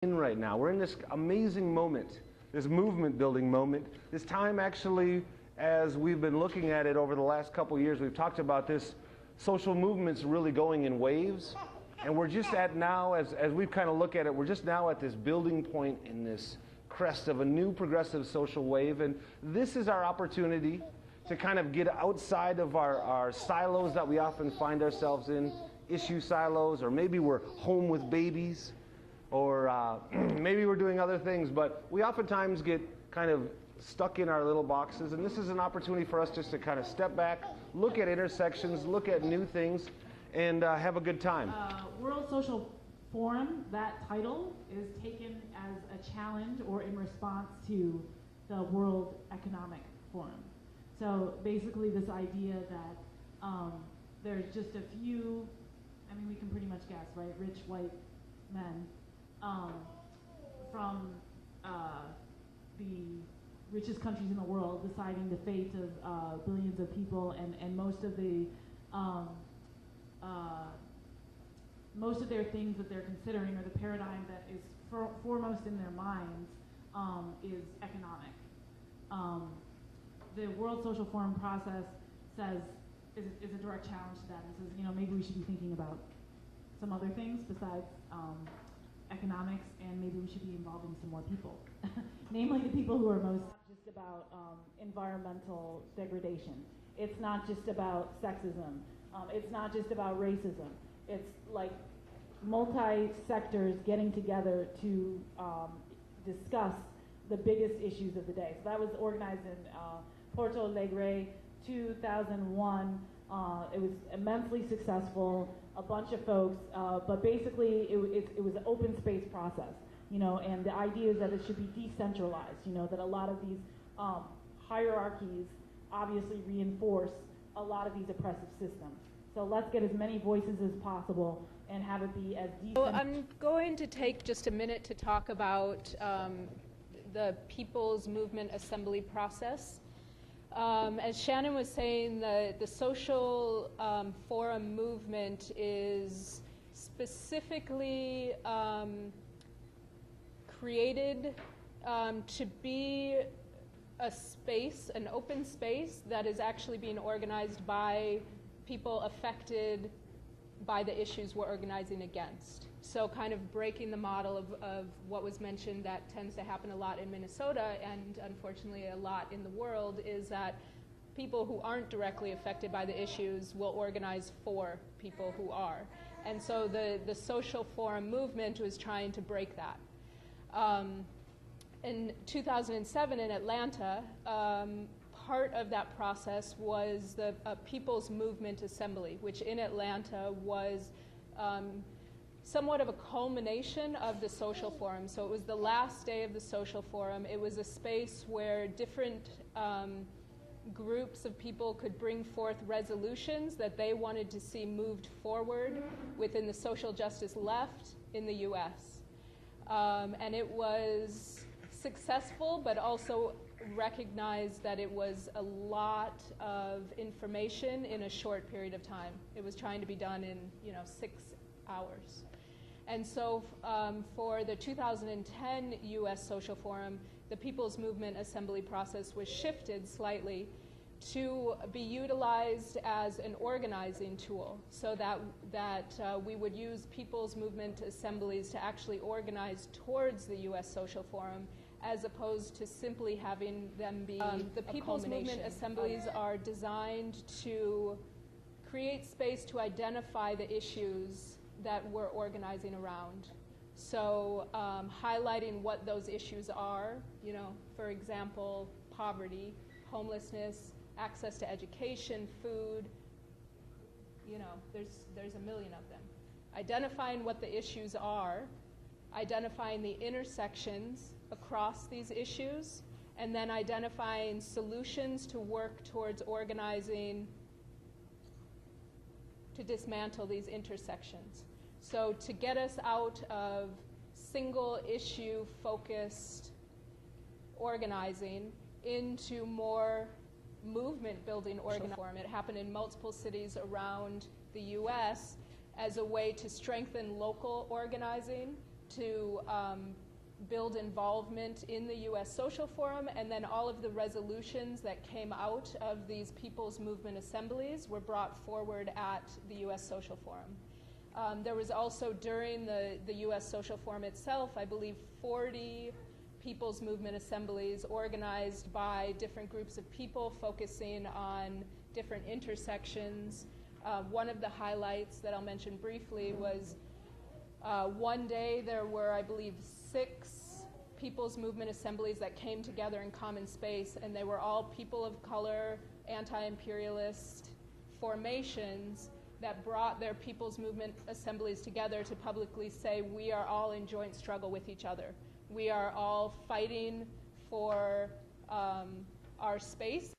in right now. We're in this amazing moment, this movement building moment. This time actually, as we've been looking at it over the last couple of years, we've talked about this social movements really going in waves. And we're just at now, as we've kind of looked at it, we're just now at this building point in this crest of a new progressive social wave. And this is our opportunity to kind of get outside of our silos that we often find ourselves in, issue silos, or maybe we're home with babies, or maybe we're doing other things, but we oftentimes get kind of stuck in our little boxes, and this is an opportunity for us just to kind of step back, look at intersections, look at new things, and have a good time. World Social Forum, that title is taken as a challenge or in response to the World Economic Forum. So basically this idea that there's just a few, I mean we can pretty much guess, right, rich white men from the richest countries in the world deciding the fate of billions of people, and most of their things that they're considering, or the paradigm that is foremost in their minds, is economic. The World Social Forum process is a direct challenge to that, and says, you know, maybe we should be thinking about some other things besides economics, and maybe we should be involving some more people, namely the people who are most just about environmental degradation. It's not just about sexism. It's not just about racism. It's like multi-sectors getting together to discuss the biggest issues of the day. So that was organized in Porto Alegre, 2001. It was immensely successful. A bunch of folks, but basically it was an open space process, you know, and the idea is that it should be decentralized, you know, that a lot of these hierarchies obviously reinforce a lot of these oppressive systems. So let's get as many voices as possible and have it be as decentralized. So I'm going to take just a minute to talk about the People's Movement Assembly process. As Shannon was saying, the social forum movement is specifically created to be a space, an open space that is actually being organized by people affected by the issues we're organizing against. So kind of breaking the model of what was mentioned that tends to happen a lot in Minnesota, and unfortunately a lot in the world, is that people who aren't directly affected by the issues will organize for people who are. And so the social forum movement was trying to break that. In 2007 in Atlanta, part of that process was the People's Movement Assembly, which in Atlanta was somewhat of a culmination of the social forum. So it was the last day of the social forum. It was a space where different groups of people could bring forth resolutions that they wanted to see moved forward within the social justice left in the US. And it was successful, but also recognized that it was a lot of information in a short period of time. It was trying to be done in, 6 hours. And so for the 2010 US Social Forum, the People's Movement Assembly process was shifted slightly to be utilized as an organizing tool, so that we would use People's Movement Assemblies to actually organize towards the US Social Forum, as opposed to simply having them be the People's Movement Assemblies are designed to create space to identify the issues that we're organizing around. So highlighting what those issues are, for example, poverty, homelessness, access to education, food, there's a million of them. Identifying what the issues are, identifying the intersections across these issues, and then identifying solutions to work towards organizing to dismantle these intersections. So to get us out of single issue focused organizing into more movement building organizing. It happened in multiple cities around the US as a way to strengthen local organizing to build involvement in the U.S. Social Forum, and then all of the resolutions that came out of these People's Movement assemblies were brought forward at the U.S. Social Forum. There was also, during the U.S. Social Forum itself, I believe 40 People's Movement assemblies organized by different groups of people focusing on different intersections. One of the highlights that I'll mention briefly was one day there were, I believe, 6 People's Movement assemblies that came together in common space, and they were all people of color, anti-imperialist formations that brought their People's Movement assemblies together to publicly say, we are all in joint struggle with each other. We are all fighting for our space.